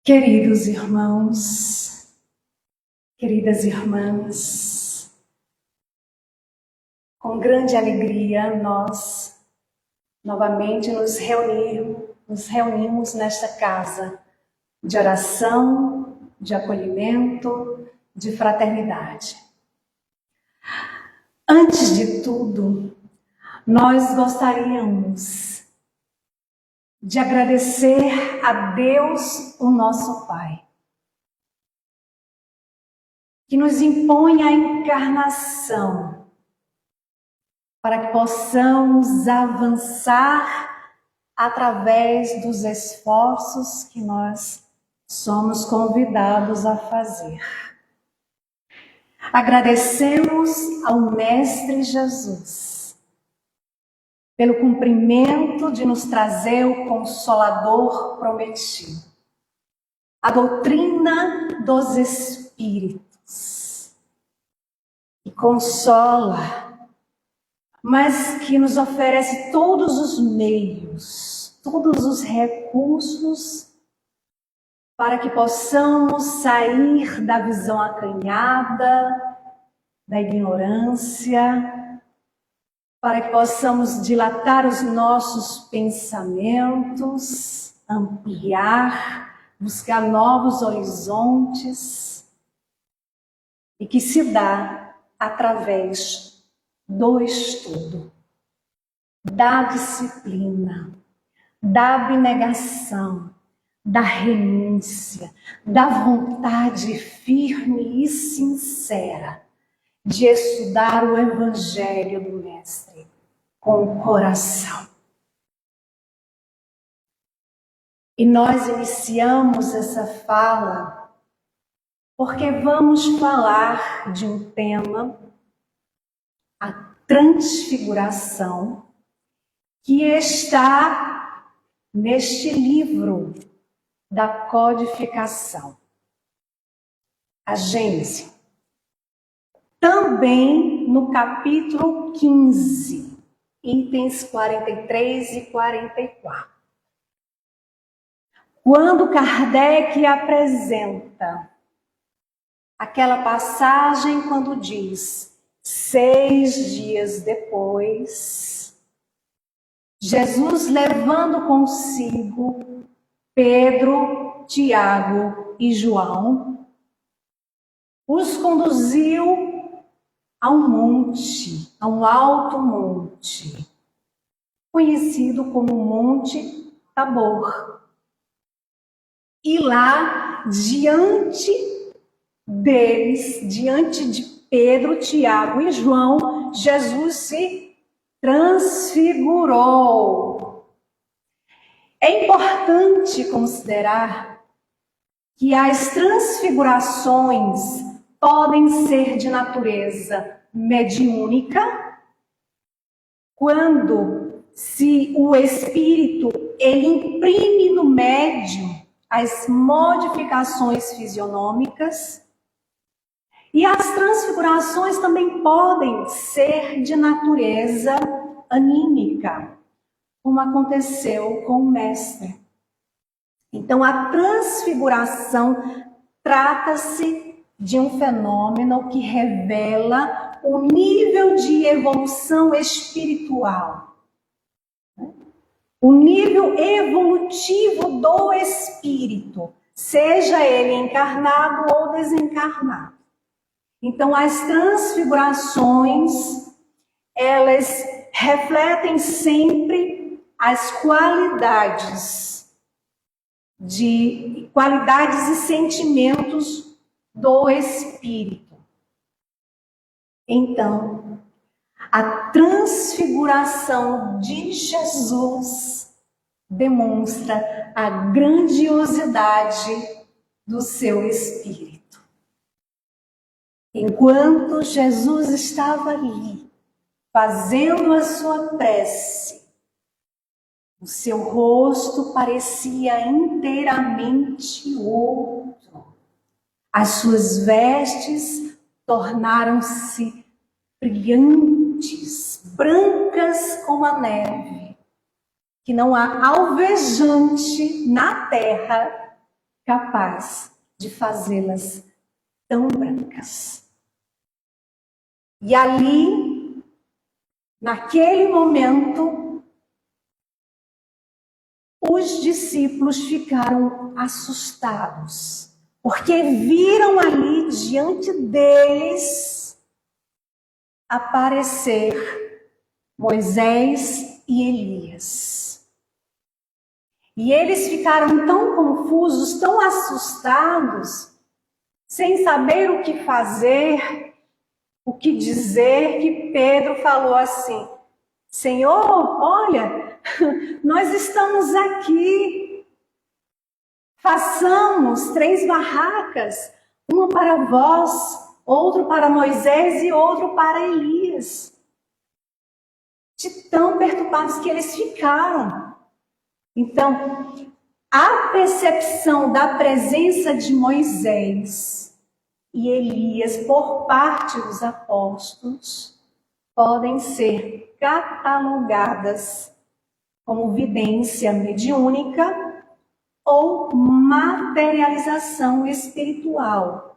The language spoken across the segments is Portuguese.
Queridos irmãos, queridas irmãs, com grande alegria nós novamente nos reunimos nesta casa de oração, de acolhimento, de fraternidade. Antes de tudo, nós gostaríamos de agradecer a Deus, o nosso Pai, que nos impõe a encarnação para que possamos avançar através dos esforços que nós somos convidados a fazer. Agradecemos ao Mestre Jesus pelo cumprimento de nos trazer o Consolador prometido, a doutrina dos Espíritos, que consola, mas que nos oferece todos os meios, todos os recursos para que possamos sair da visão acanhada, da ignorância, para que possamos dilatar os nossos pensamentos, ampliar, buscar novos horizontes, e que se dá através do estudo, da disciplina, da abnegação, da renúncia, da vontade firme e sincera de estudar o Evangelho do Mestre com o coração. E nós iniciamos essa fala porque vamos falar de um tema, a transfiguração, que está neste livro da codificação, a Gênese. Também no capítulo 15, itens 43 e 44. Quando Kardec apresenta aquela passagem quando diz: 6 dias depois, Jesus, levando consigo Pedro, Tiago e João, os conduziu a um monte, a um alto monte, conhecido como Monte Tabor. E lá, diante deles, diante de Pedro, Tiago e João, Jesus se transfigurou. É importante considerar que as transfigurações podem ser de natureza mediúnica, quando se o espírito ele imprime no médium as modificações fisionômicas, e as transfigurações também podem ser de natureza anímica, como aconteceu com o Mestre. Então, a transfiguração trata-se de um fenômeno que revela o nível de evolução espiritual, o nível evolutivo do espírito, seja ele encarnado ou desencarnado. Então, as transfigurações, elas refletem sempre as qualidades e sentimentos do espírito. Então, a transfiguração de Jesus demonstra a grandiosidade do seu espírito. Enquanto Jesus estava ali, fazendo a sua prece, o seu rosto parecia inteiramente outro. As suas vestes tornaram-se brilhantes, brancas como a neve, que não há alvejante na terra capaz de fazê-las tão brancas. E ali, naquele momento, os discípulos ficaram assustados, porque viram ali diante deles aparecer Moisés e Elias. E eles ficaram tão confusos, tão assustados, sem saber o que fazer, o que dizer, que Pedro falou assim: Senhor, olha, nós estamos aqui. Façamos 3 barracas, uma para vós, outro para Moisés e outro para Elias. De tão perturbados que eles ficaram. Então, a percepção da presença de Moisés e Elias por parte dos apóstolos podem ser catalogadas como vidência mediúnica ou materialização espiritual.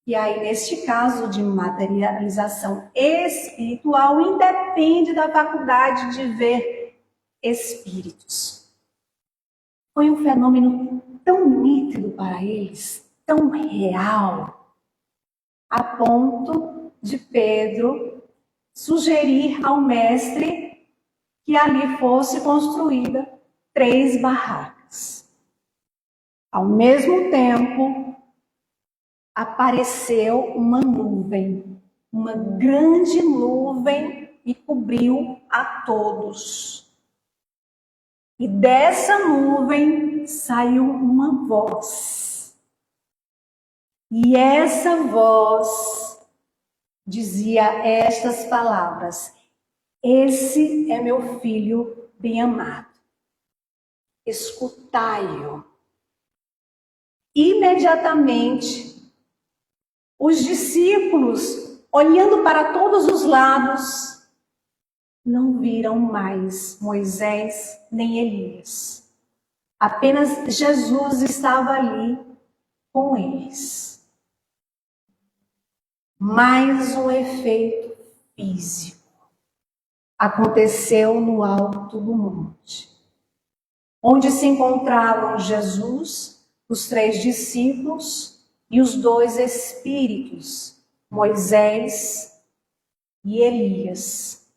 E aí, neste caso de materialização espiritual, independe da faculdade de ver espíritos. Foi um fenômeno tão nítido para eles, tão real, a ponto de Pedro sugerir ao mestre que ali fosse construída 3 barracas. Ao mesmo tempo, apareceu uma nuvem, uma grande nuvem, e cobriu a todos. E dessa nuvem saiu uma voz. E essa voz dizia estas palavras: Esse é meu filho bem-amado. Escutai-o. Imediatamente, os discípulos, olhando para todos os lados, não viram mais Moisés nem Elias. Apenas Jesus estava ali com eles. Mais um efeito físico aconteceu no alto do monte, onde se encontravam Jesus, os 3 discípulos e os 2 espíritos, Moisés e Elias.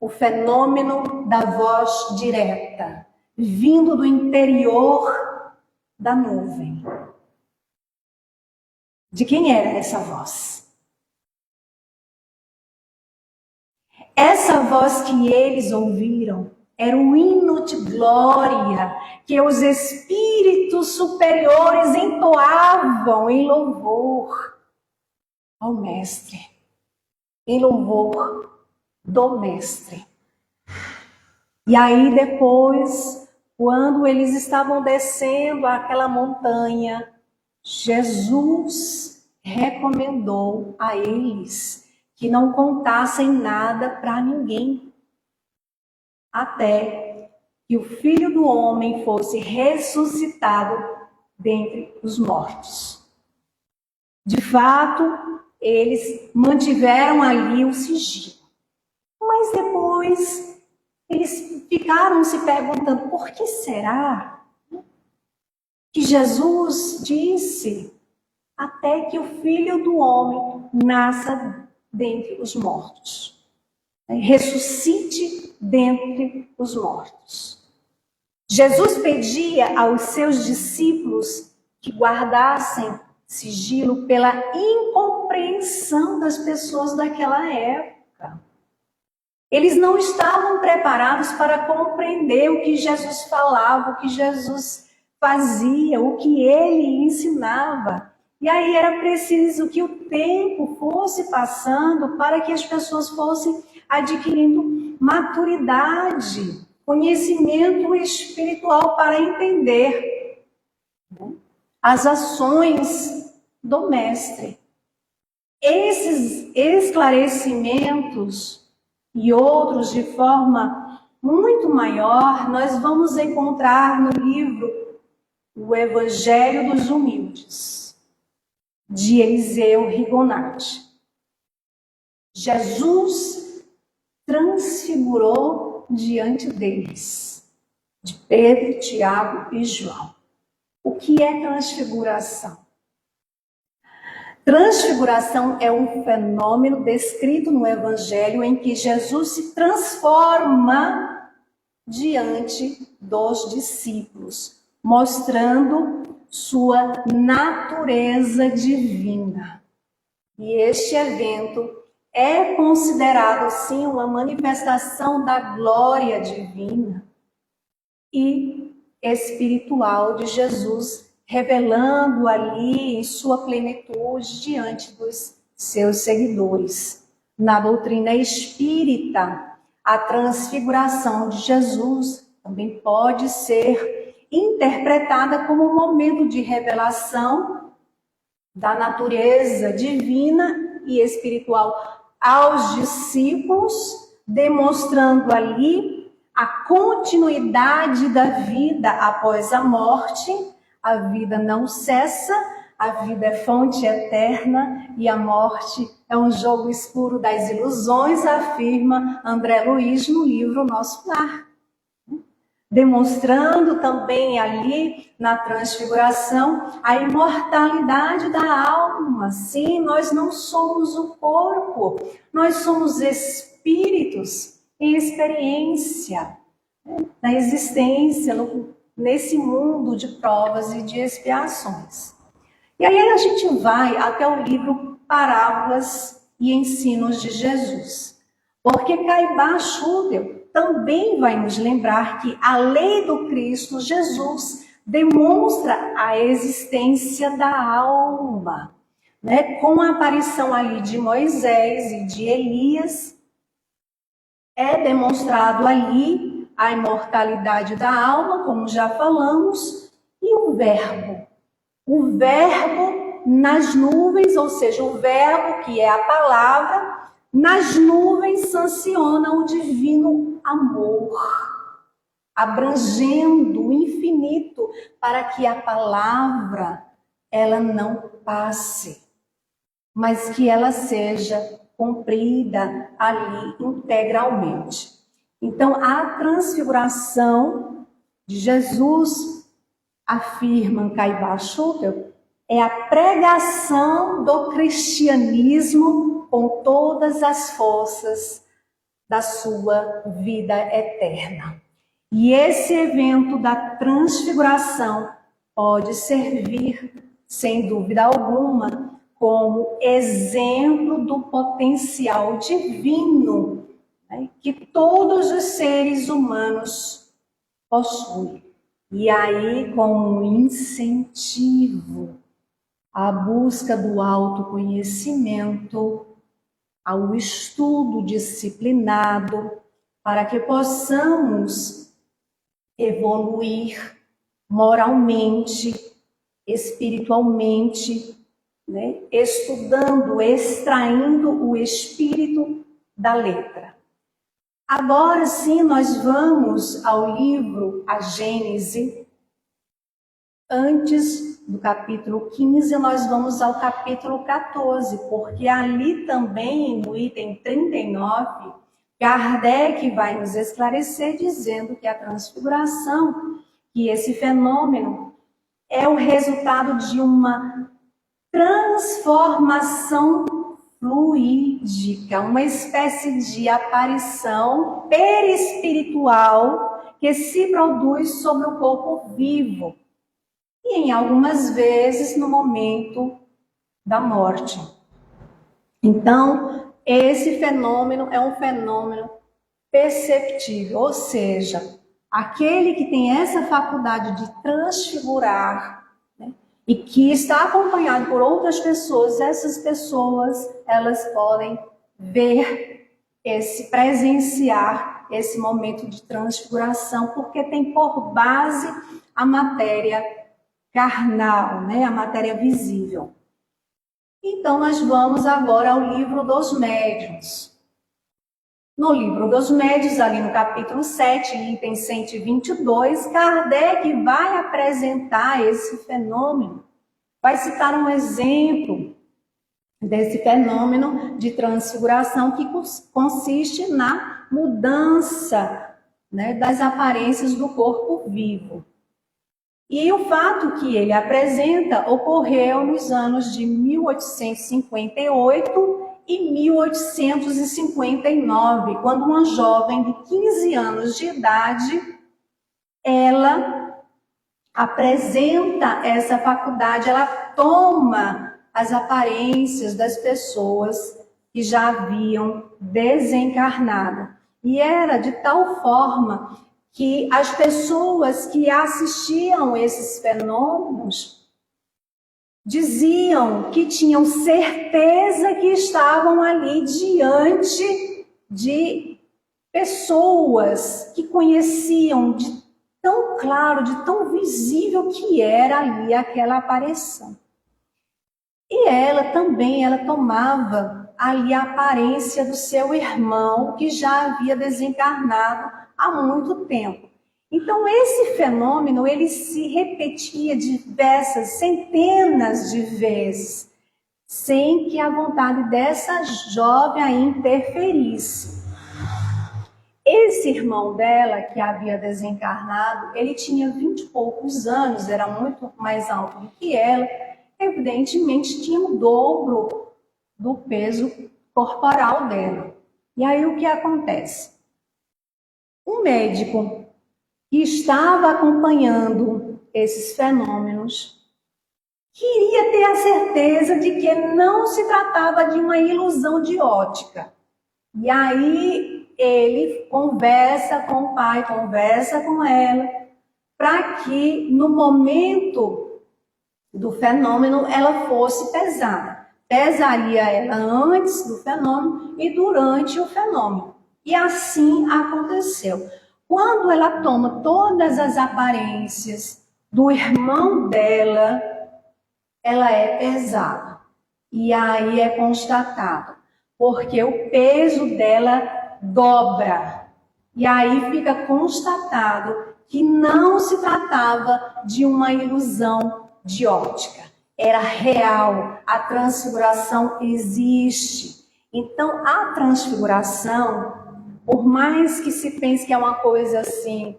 O fenômeno da voz direta, vindo do interior da nuvem. De quem era essa voz? Essa voz que eles ouviram era um hino de glória que os espíritos superiores entoavam em louvor ao Mestre, em louvor do Mestre. E aí depois, quando eles estavam descendo aquela montanha, Jesus recomendou a eles que não contassem nada para ninguém, até que o Filho do Homem fosse ressuscitado dentre os mortos. De fato, eles mantiveram ali o sigilo. Mas depois eles ficaram se perguntando: por que será que Jesus disse até que o Filho do Homem nasça dentre os mortos, ressuscite dentre os mortos? Jesus pedia aos seus discípulos que guardassem sigilo pela incompreensão das pessoas daquela época. Eles não estavam preparados para compreender o que Jesus falava, o que Jesus fazia, o que ele ensinava. E aí era preciso que o tempo fosse passando para que as pessoas fossem adquirindo maturidade, conhecimento espiritual para entender as ações do Mestre. Esses esclarecimentos e outros de forma muito maior, nós vamos encontrar no livro O Evangelho dos Humildes, de Eliseu Rigonati. Jesus transfigurou diante deles, de Pedro, Tiago e João. O que é transfiguração? Transfiguração é um fenômeno descrito no Evangelho em que Jesus se transforma diante dos discípulos, mostrando sua natureza divina. E este evento é considerado, sim, uma manifestação da glória divina e espiritual de Jesus, revelando ali em sua plenitude diante dos seus seguidores. Na doutrina espírita, a transfiguração de Jesus também pode ser interpretada como um momento de revelação da natureza divina e espiritual aos discípulos, demonstrando ali a continuidade da vida após a morte. A vida não cessa, a vida é fonte eterna e a morte é um jogo escuro das ilusões, afirma André Luiz no livro Nosso Lar. Demonstrando também ali na transfiguração a imortalidade da alma. Sim, nós não somos o corpo, nós somos espíritos em experiência, na existência, nesse mundo de provas e de expiações. E aí a gente vai até o livro Parábolas e Ensinos de Jesus, porque Caibá Schudel também vai nos lembrar que a lei do Cristo Jesus demonstra a existência da alma, né? Com a aparição ali de Moisés e de Elias, é demonstrado ali a imortalidade da alma, como já falamos, e o verbo. O verbo nas nuvens, ou seja, o verbo que é a palavra, nas nuvens sanciona o divino amor, abrangendo o infinito para que a palavra ela não passe, mas que ela seja cumprida ali integralmente. Então, a transfiguração de Jesus, afirma Caibá Schudel, é a pregação do cristianismo com todas as forças da sua vida eterna. E esse evento da transfiguração pode servir, sem dúvida alguma, como exemplo do potencial divino, né, que todos os seres humanos possuem. E aí, com um incentivo à busca do autoconhecimento, ao estudo disciplinado, para que possamos evoluir moralmente, espiritualmente, né? Estudando, extraindo o espírito da letra. Agora sim, nós vamos ao livro A Gênese. Antes do capítulo 15, nós vamos ao capítulo 14, porque ali também, no item 39, Kardec vai nos esclarecer dizendo que a transfiguração, que esse fenômeno é o resultado de uma transformação fluídica, uma espécie de aparição perispiritual que se produz sobre o corpo vivo e em algumas vezes no momento da morte. Então, esse fenômeno é um fenômeno perceptível, ou seja, aquele que tem essa faculdade de transfigurar, né, e que está acompanhado por outras pessoas, essas pessoas, elas podem ver presenciar esse momento de transfiguração, porque tem por base a matéria carnal, né, a matéria visível. Então, nós vamos agora ao livro dos médiuns. No livro dos Médiuns, ali no capítulo 7, item 122, Kardec vai apresentar esse fenômeno, vai citar um exemplo desse fenômeno de transfiguração que consiste na mudança, né, das aparências do corpo vivo. E o fato que ele apresenta ocorreu nos anos de 1858 e 1859, quando uma jovem de 15 anos de idade, ela apresenta essa faculdade, ela toma as aparências das pessoas que já haviam desencarnado. E era de tal forma que as pessoas que assistiam esses fenômenos diziam que tinham certeza que estavam ali diante de pessoas que conheciam de tão claro, de tão visível que era ali aquela aparição. E ela também, ela tomava ali a aparência do seu irmão que já havia desencarnado há muito tempo. Então esse fenômeno, ele se repetia diversas, centenas de vezes, sem que a vontade dessa jovem aí interferisse. Esse irmão dela, que havia desencarnado, ele tinha 20 e poucos anos, era muito mais alto do que ela, evidentemente tinha o dobro do peso corporal dela. E aí o que acontece? Um médico que estava acompanhando esses fenômenos queria ter a certeza de que não se tratava de uma ilusão de ótica. E aí ele conversa com o pai, conversa com ela, para que no momento do fenômeno ela fosse pesada. Pesaria ela antes do fenômeno e durante o fenômeno. E assim aconteceu. Quando ela toma todas as aparências do irmão dela, ela é pesada. E aí é constatado, porque o peso dela dobra. E aí fica constatado que não se tratava de uma ilusão de óptica. Era real, a transfiguração existe. Então, a transfiguração, por mais que se pense que é uma coisa assim,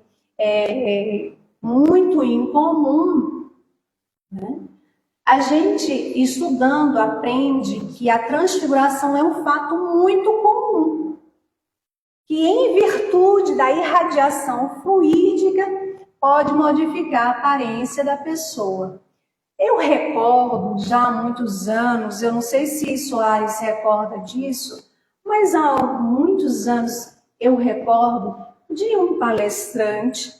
muito incomum, né? A gente, estudando, aprende que a transfiguração é um fato muito comum, que em virtude da irradiação fluídica pode modificar a aparência da pessoa. Eu recordo, já há muitos anos, eu não sei se Soares se recorda disso, mas há muitos anos eu recordo de um palestrante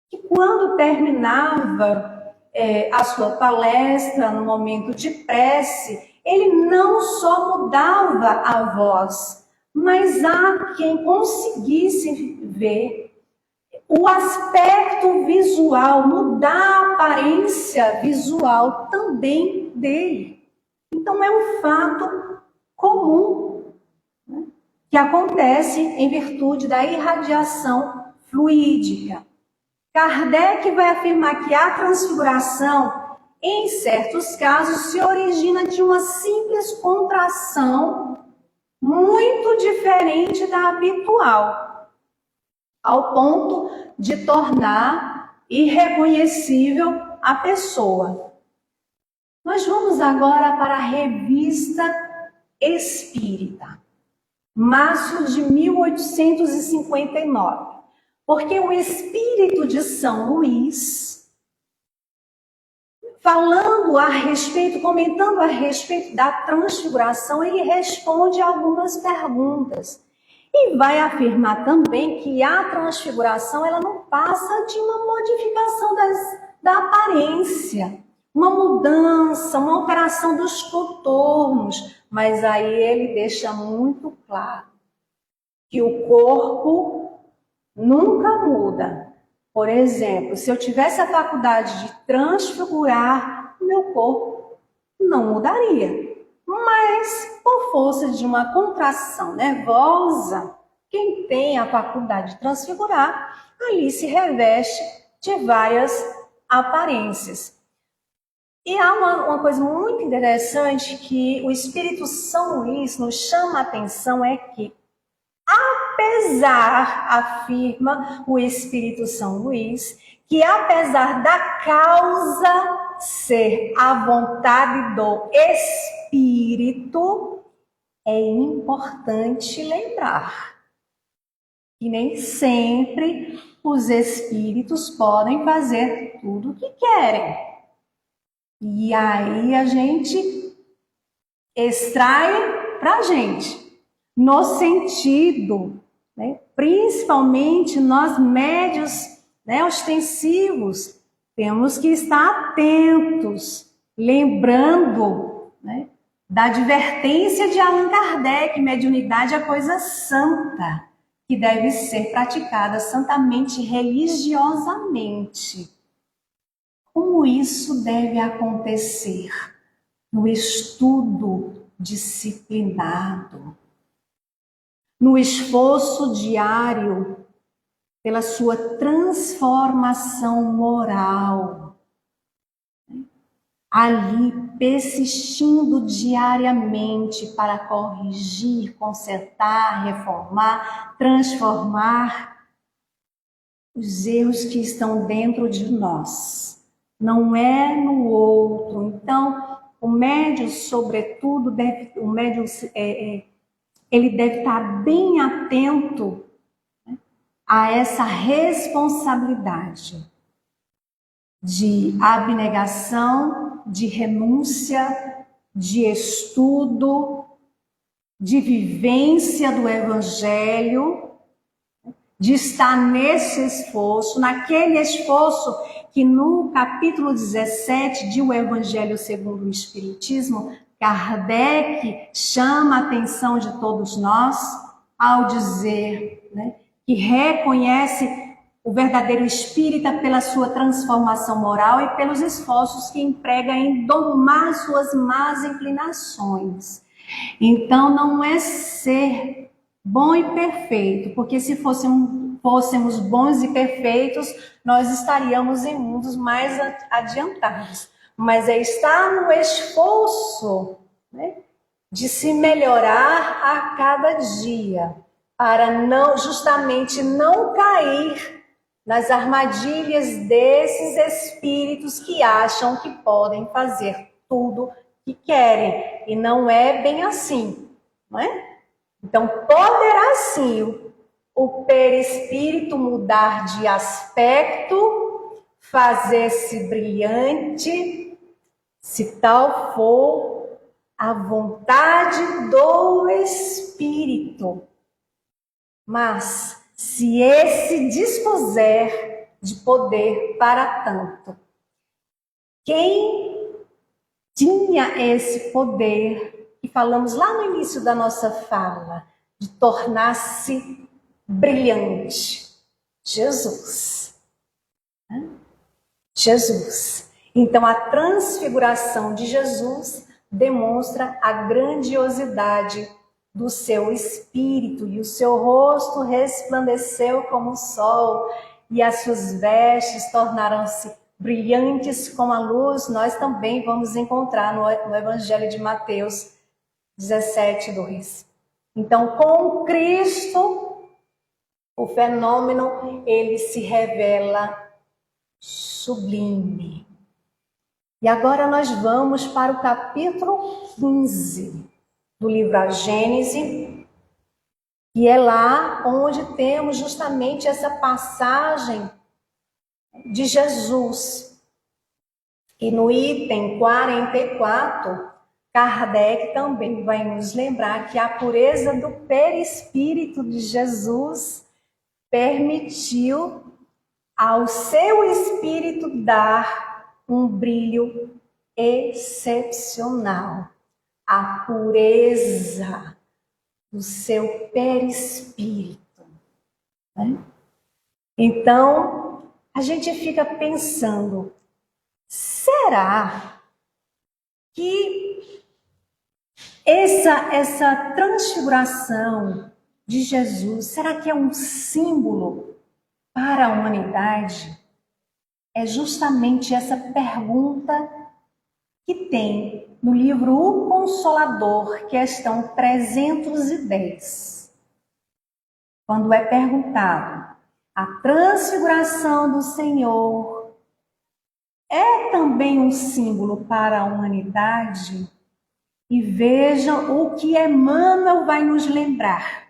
que quando terminava a sua palestra, no momento de prece, ele não só mudava a voz, mas há quem conseguisse ver o aspecto visual, mudar a aparência visual também dele. Então é um fato comum, né, que acontece em virtude da irradiação fluídica. Kardec vai afirmar que a transfiguração, em certos casos, se origina de uma simples contração muito diferente da habitual, ao ponto de tornar irreconhecível a pessoa. Nós vamos agora para a Revista Espírita, março de 1859. Porque o espírito de São Luís, falando a respeito, comentando a respeito da transfiguração, ele responde algumas perguntas. E vai afirmar também que a transfiguração ela não passa de uma modificação da aparência, uma mudança, uma alteração dos contornos. Mas aí ele deixa muito claro que o corpo nunca muda. Por exemplo, se eu tivesse a faculdade de transfigurar, meu corpo não mudaria. Mas, por força de uma contração nervosa, quem tem a faculdade de transfigurar, ali se reveste de várias aparências. E há uma coisa muito interessante que o Espírito São Luís nos chama a atenção, é que, apesar, afirma o Espírito São Luís, que apesar da causa ser a vontade do Espírito, é importante lembrar que nem sempre os espíritos podem fazer tudo o que querem. E aí a gente extrai para a gente, no sentido, né, principalmente nós médios, né, ostensivos, temos que estar atentos, lembrando, né, da advertência de Allan Kardec: mediunidade é coisa santa, que deve ser praticada santamente, religiosamente. Como isso deve acontecer? No estudo disciplinado, no esforço diário pela sua transformação moral, ali persistindo diariamente para corrigir, consertar, reformar, transformar os erros que estão dentro de nós. Não é no outro. Então, o médium, sobretudo, ele deve estar bem atento, né, a essa responsabilidade de abnegação, de renúncia, de estudo, de vivência do Evangelho, de estar nesse esforço, naquele esforço que no capítulo 17 de O Evangelho segundo o Espiritismo, Kardec chama a atenção de todos nós ao dizer, né, que reconhece o verdadeiro espírita pela sua transformação moral e pelos esforços que emprega em domar suas más inclinações. Então não é ser bom e perfeito, porque se fôssemos bons e perfeitos, nós estaríamos em mundos mais adiantados. Mas é estar no esforço, né, de se melhorar a cada dia, para justamente não cair nas armadilhas desses espíritos que acham que podem fazer tudo que querem. E não é bem assim, não é? Então, poderá sim o perispírito mudar de aspecto, fazer-se brilhante, se tal for a vontade do espírito. Mas, se esse dispuser de poder para tanto, quem tinha esse poder, que falamos lá no início da nossa fala, de tornar-se brilhante? Jesus. Jesus. Então, a transfiguração de Jesus demonstra a grandiosidade do seu espírito, e o seu rosto resplandeceu como o sol, e as suas vestes tornaram-se brilhantes como a luz. Nós também vamos encontrar no Evangelho de Mateus 17:2. Então, com Cristo, o fenômeno, ele se revela sublime. E agora nós vamos para o capítulo 15 do livro A Gênese, e é lá onde temos justamente essa passagem de Jesus. E no item 44, Kardec também vai nos lembrar que a pureza do perispírito de Jesus permitiu ao seu espírito dar um brilho excepcional. A pureza do seu perispírito, né? Então, a gente fica pensando, será que essa transfiguração de Jesus, será que é um símbolo para a humanidade? É justamente essa pergunta que tem no livro O Consolador, questão 310. Quando é perguntado, a transfiguração do Senhor é também um símbolo para a humanidade? E vejam o que Emmanuel vai nos lembrar.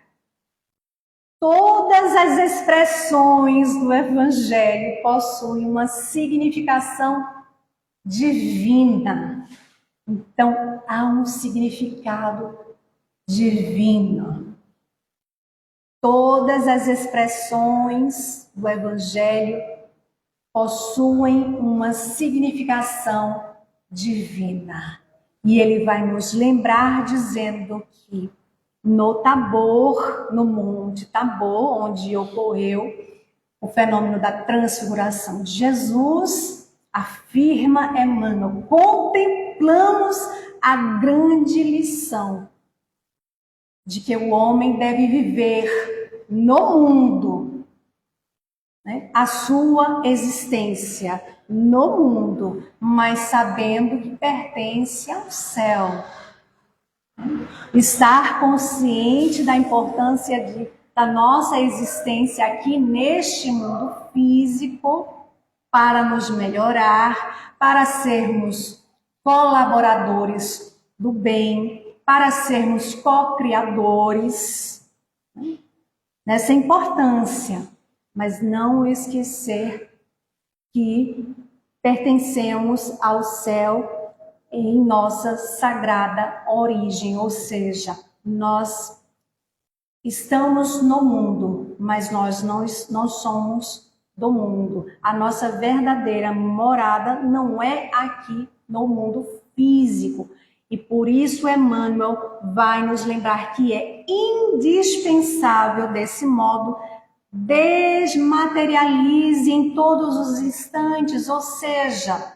Todas as expressões do Evangelho possuem uma significação divina. Então, há um significado divino. Todas as expressões do Evangelho possuem uma significação divina. E ele vai nos lembrar dizendo que no Tabor, no Monte Tabor, onde ocorreu o fenômeno da transfiguração de Jesus, afirma Emmanuel, contemplamos a grande lição de que o homem deve viver no mundo, né, a sua existência no mundo, mas sabendo que pertence ao céu. Estar consciente da importância da nossa existência aqui neste mundo físico para nos melhorar, para sermos colaboradores do bem, para sermos co-criadores, né? Nessa importância, mas não esquecer que pertencemos ao céu em nossa sagrada origem, ou seja, nós estamos no mundo, mas nós não somos do mundo. A nossa verdadeira morada não é aqui no mundo físico. E por isso Emmanuel vai nos lembrar que é indispensável, desse modo, desmaterialize em todos os instantes, ou seja,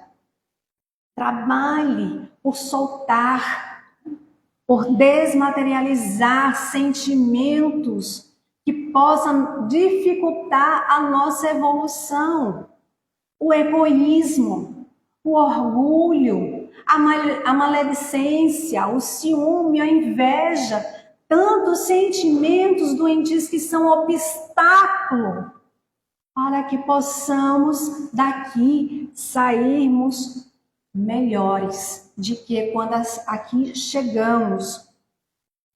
trabalhe por soltar, por desmaterializar sentimentos que possam dificultar a nossa evolução. O egoísmo, o orgulho, a maledicência, o ciúme, a inveja, tantos sentimentos doentios que são obstáculo para que possamos daqui sairmos melhores de que quando aqui chegamos,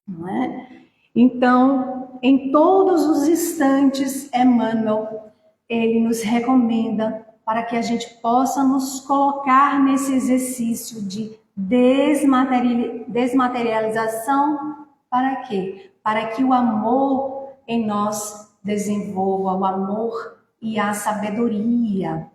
não é? Então, em todos os instantes, Emmanuel, ele nos recomenda para que a gente possa nos colocar nesse exercício de desmaterialização. Para quê? Para que o amor em nós desenvolva o amor e a sabedoria.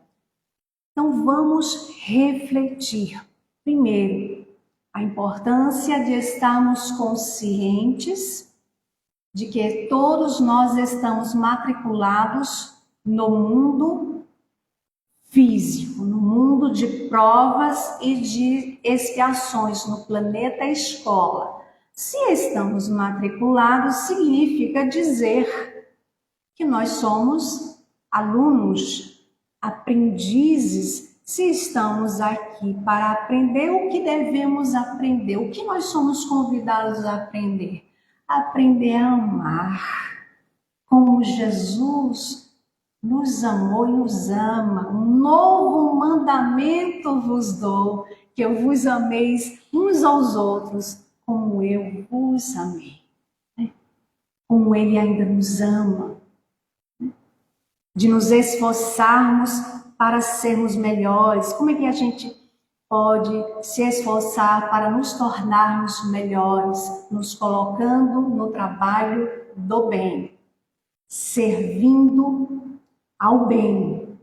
Então, vamos refletir. Primeiro, a importância de estarmos conscientes de que todos nós estamos matriculados no mundo físico, no mundo de provas e de expiações, no planeta escola. Se estamos matriculados, significa dizer que nós somos alunos, aprendizes. Se estamos aqui para aprender, o que devemos aprender? O que nós somos convidados a aprender? Aprender a amar, como Jesus nos amou e nos ama. Um novo mandamento vos dou, que eu vos ameis uns aos outros, como eu vos amei. Como Ele ainda nos ama. De nos esforçarmos para sermos melhores. Como é que a gente pode se esforçar para nos tornarmos melhores? Nos colocando no trabalho do bem, servindo ao bem.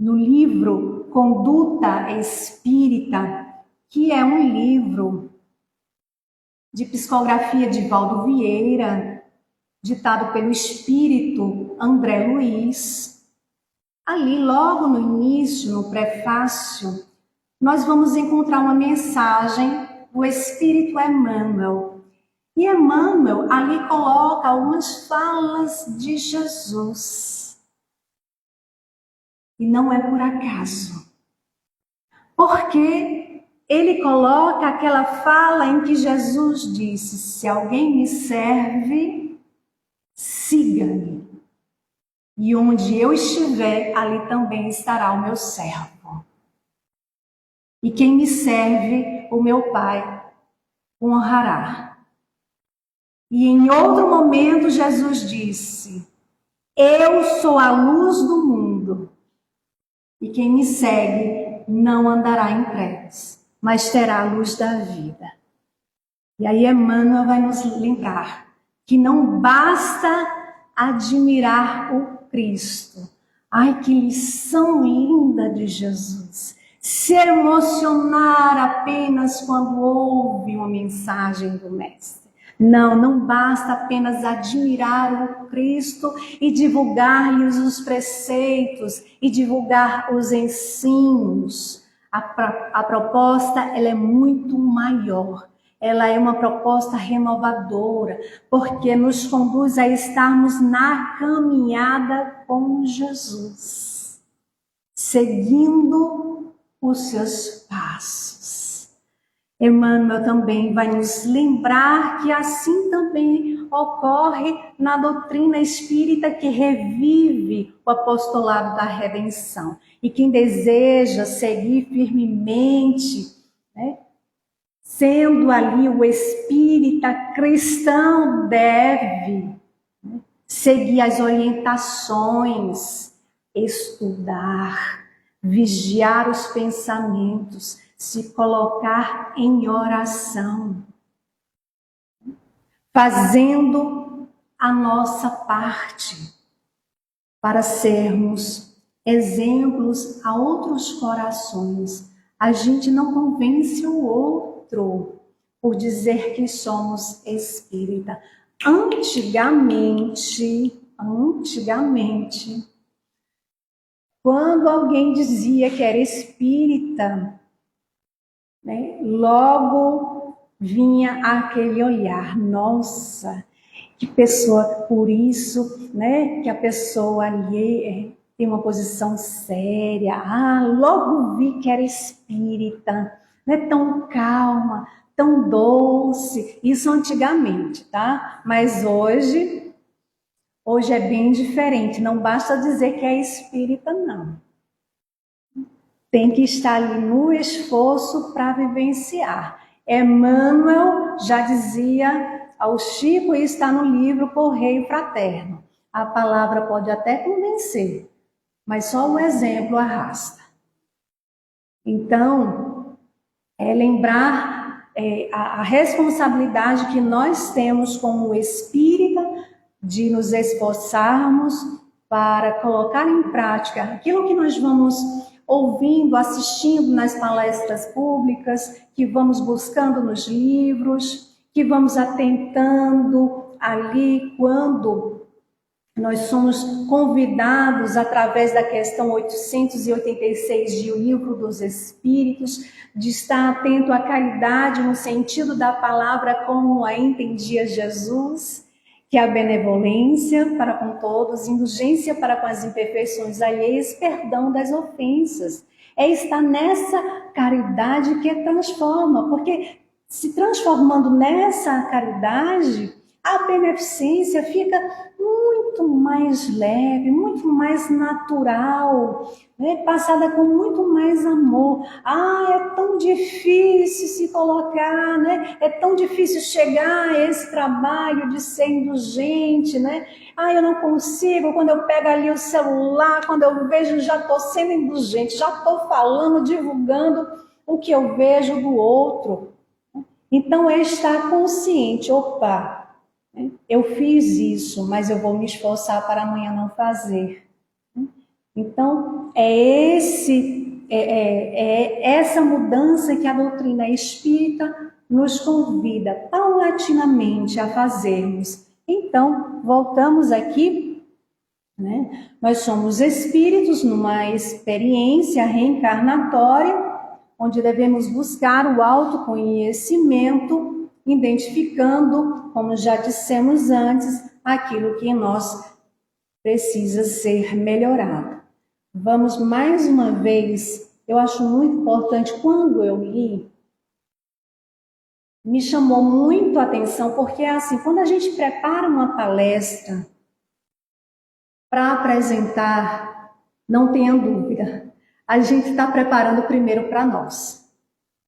No livro Conduta Espírita, que é um livro de psicografia de Valdo Vieira, ditado pelo espírito André Luiz, ali logo no início, no prefácio, nós vamos encontrar uma mensagem do espírito Emmanuel. E Emmanuel ali coloca algumas falas de Jesus. E não é por acaso. Porque ele coloca aquela fala em que Jesus disse: se alguém me serve, siga-me. E onde eu estiver, ali também estará o meu servo. E quem me serve, o meu Pai o honrará. E em outro momento Jesus disse: eu sou a luz do mundo. E quem me segue não andará em trevas, mas terá a luz da vida. E aí Emmanuel vai nos lembrar que não basta admirar o Cristo. Ai, que lição linda de Jesus. Se emocionar apenas quando ouve uma mensagem do Mestre. Não, não basta apenas admirar o Cristo e divulgar-lhes os preceitos e divulgar os ensinos. A proposta ela é muito maior. Ela é uma proposta renovadora, porque nos conduz a estarmos na caminhada com Jesus, seguindo os seus passos. Emmanuel também vai nos lembrar que assim também ocorre na doutrina espírita que revive o apostolado da redenção. E quem deseja seguir firmemente, né, sendo ali o espírita cristão, deve seguir as orientações, estudar, vigiar os pensamentos, se colocar em oração, fazendo a nossa parte para sermos exemplos a outros corações. A gente não convence o outro por dizer que somos espírita. Antigamente, quando alguém dizia que era espírita, né, logo vinha aquele olhar: nossa, que pessoa, por isso, né, que a pessoa ali tem uma posição séria. Logo vi que era espírita, né, tão calma, tão doce. Isso antigamente, tá? Mas hoje é bem diferente. Não basta dizer que é espírita, não. Tem que estar ali no esforço para vivenciar. Emmanuel já dizia ao Chico, e está no livro Correio Fraterno: a palavra pode até convencer, mas só o exemplo arrasta. Então, lembrar a responsabilidade que nós temos como espírita de nos esforçarmos para colocar em prática aquilo que nós vamos ouvindo, assistindo nas palestras públicas, que vamos buscando nos livros, que vamos atentando ali quando nós somos convidados, através da questão 886 de O Livro dos Espíritos, de estar atento à caridade no sentido da palavra como a entendia Jesus, que é a benevolência para com todos, indulgência para com as imperfeições alheias, perdão das ofensas. É estar nessa caridade que transforma, porque se transformando nessa caridade, a beneficência fica muito mais leve, muito mais natural, né? Passada com muito mais amor. É tão difícil se colocar, né? É tão difícil chegar a esse trabalho de ser indulgente, né? Eu não consigo, quando eu pego ali o celular, quando eu vejo, já estou sendo indulgente, já estou falando, divulgando o que eu vejo do outro. Então é estar consciente: opa, eu fiz isso, mas eu vou me esforçar para amanhã não fazer. Então, essa mudança que a doutrina espírita nos convida paulatinamente a fazermos. Então, voltamos aqui, né? Nós somos espíritos numa experiência reencarnatória, onde devemos buscar o autoconhecimento identificando, como já dissemos antes, aquilo que em nós precisa ser melhorado. Vamos mais uma vez, eu acho muito importante, quando eu li, me chamou muito a atenção, porque é assim, quando a gente prepara uma palestra para apresentar, não tenha dúvida, a gente está preparando primeiro para nós.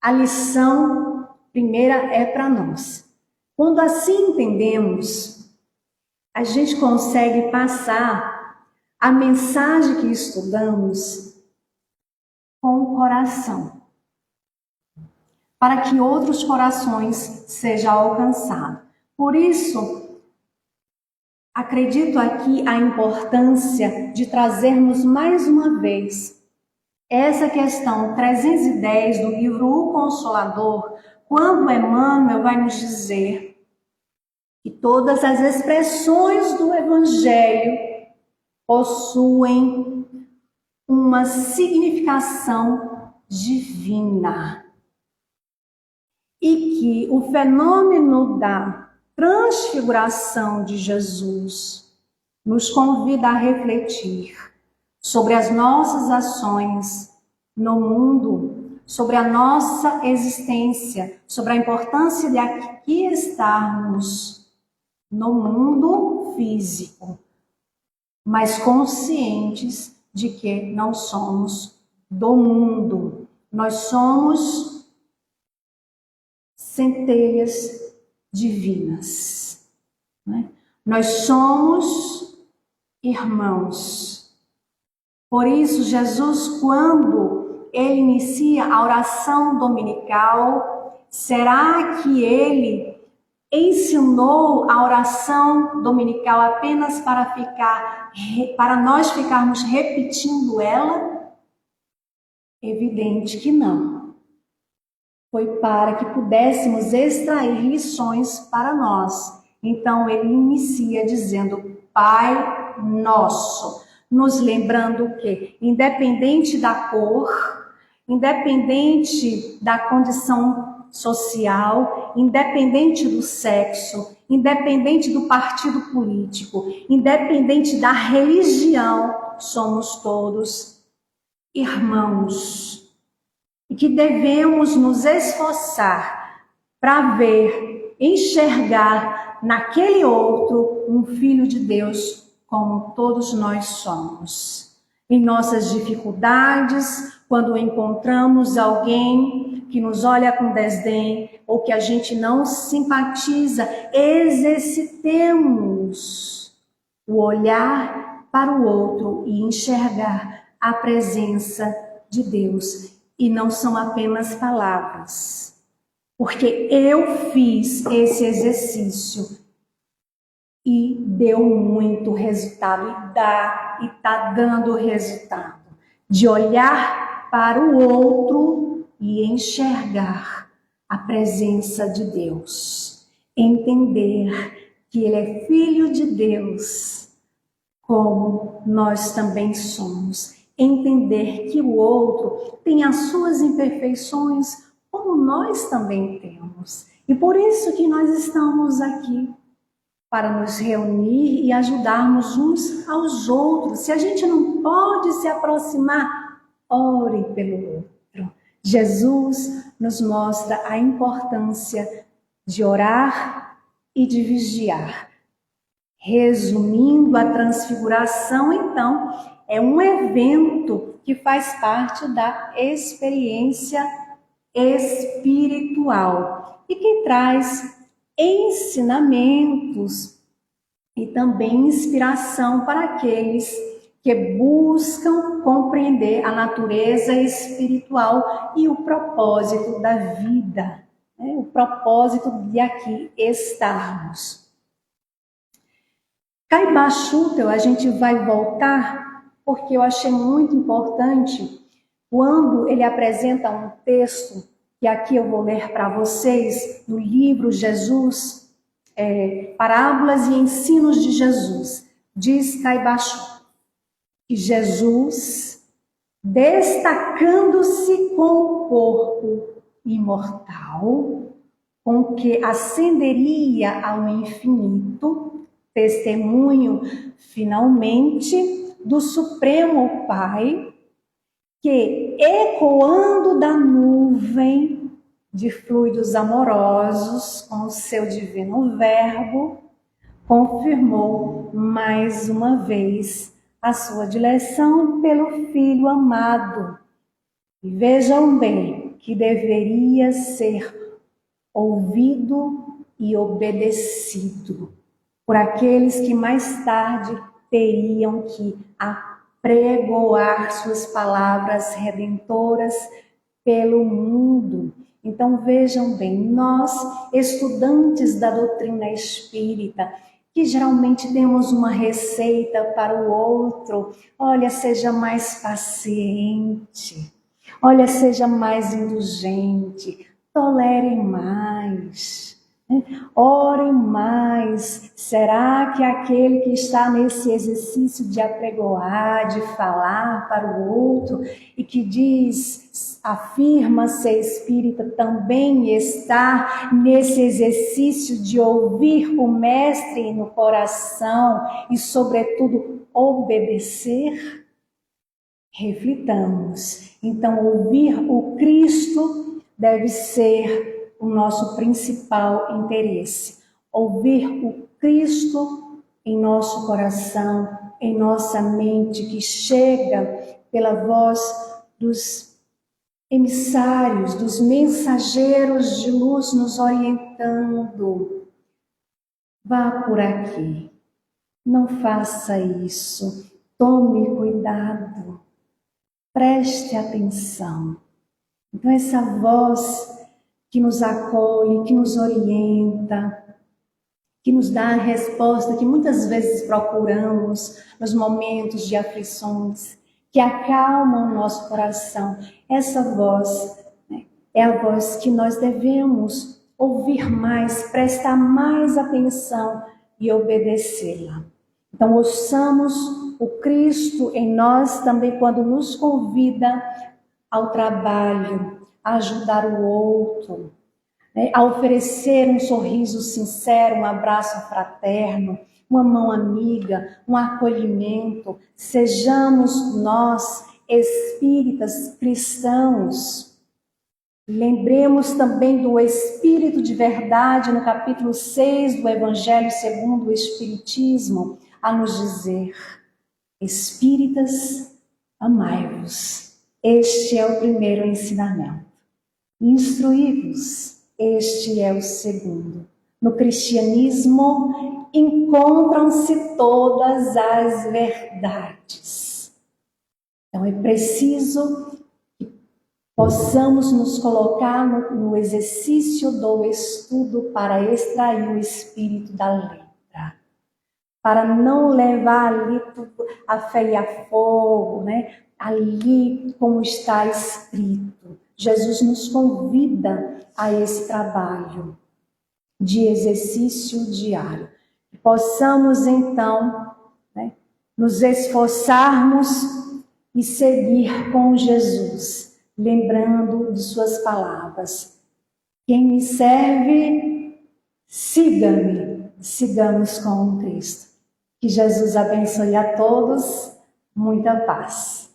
A lição primeira é para nós. Quando assim entendemos, a gente consegue passar a mensagem que estudamos com o coração, para que outros corações sejam alcançados. Por isso, acredito aqui a importância de trazermos mais uma vez essa questão 310 do livro O Consolador, quando Emmanuel vai nos dizer que todas as expressões do Evangelho possuem uma significação divina e que o fenômeno da transfiguração de Jesus nos convida a refletir sobre as nossas ações no mundo, sobre a nossa existência, sobre a importância de aqui estarmos no mundo físico, mas conscientes de que não somos do mundo. Nós somos centelhas divinas, né? Nós somos irmãos. Por isso, Jesus, quando ele inicia a oração dominical, será que ele ensinou a oração dominical apenas para nós ficarmos repetindo ela? Evidente que não. Foi para que pudéssemos extrair lições para nós. Então ele inicia dizendo: Pai Nosso, nos lembrando que, independente da cor, independente da condição social, independente do sexo, independente do partido político, independente da religião, somos todos irmãos. E que devemos nos esforçar para ver, enxergar naquele outro um filho de Deus como todos nós somos. Em nossas dificuldades, quando encontramos alguém que nos olha com desdém ou que a gente não simpatiza, exercitemos o olhar para o outro e enxergar a presença de Deus. E não são apenas palavras, porque eu fiz esse exercício e deu muito resultado, e está dando resultado, de olhar para o outro e enxergar a presença de Deus, entender que Ele é Filho de Deus, como nós também somos. Entender que o outro tem as suas imperfeições, como nós também temos. E por isso que nós estamos aqui, para nos reunir e ajudarmos uns aos outros. Se a gente não pode se aproximar, ore pelo outro. Jesus nos mostra a importância de orar e de vigiar. Resumindo, a transfiguração, então, é um evento que faz parte da experiência espiritual e que traz ensinamentos e também inspiração para aqueles que buscam compreender a natureza espiritual e o propósito da vida, né? O propósito de aqui estarmos. Caiba Schutel, a gente vai voltar, porque eu achei muito importante quando ele apresenta um texto, que aqui eu vou ler para vocês, no livro Jesus, Parábolas e Ensinos de Jesus. Diz Caiba Schutel que Jesus, destacando-se com o corpo imortal, com que ascenderia ao infinito, testemunho finalmente do Supremo Pai, que, ecoando da nuvem de fluidos amorosos com o seu divino verbo, confirmou mais uma vez a sua dileção pelo Filho amado. E vejam bem que deveria ser ouvido e obedecido por aqueles que mais tarde teriam que apregoar suas palavras redentoras pelo mundo. Então vejam bem, nós, estudantes da doutrina espírita, que geralmente temos uma receita para o outro, olha, seja mais paciente, olha, seja mais indulgente, tolere mais, orem mais. Será que aquele que está nesse exercício de apregoar, de falar para o outro e que diz, afirma ser espírita, também está nesse exercício de ouvir o mestre no coração e, sobretudo, obedecer? Reflitamos. Então, ouvir o Cristo deve ser o nosso principal interesse. Ouvir o Cristo em nosso coração, em nossa mente, que chega pela voz dos emissários, dos mensageiros de luz nos orientando. Vá por aqui, não faça isso, tome cuidado, preste atenção. Então essa voz que nos acolhe, que nos orienta, que nos dá a resposta que muitas vezes procuramos nos momentos de aflições, que acalmam o nosso coração. Essa voz, né, é a voz que nós devemos ouvir mais, prestar mais atenção e obedecê-la. Então ouçamos o Cristo em nós também quando nos convida ao trabalho, a ajudar o outro, né, a oferecer um sorriso sincero, um abraço fraterno, uma mão amiga, um acolhimento. Sejamos nós, espíritas cristãos. Lembremos também do Espírito de Verdade, no capítulo 6 do Evangelho segundo o Espiritismo, a nos dizer: espíritas, amai-vos. Este é o primeiro ensinamento. Instruí-vos. Este é o segundo. No cristianismo encontram-se todas as verdades. Então é preciso que possamos nos colocar no exercício do estudo para extrair o espírito da letra, para não levar ali a fé e a fogo, né? Ali como está escrito. Jesus nos convida a esse trabalho de exercício diário. Que possamos então, né, nos esforçarmos e seguir com Jesus, lembrando de suas palavras: quem me serve, siga-me. Sigamos com Cristo. Que Jesus abençoe a todos. Muita paz.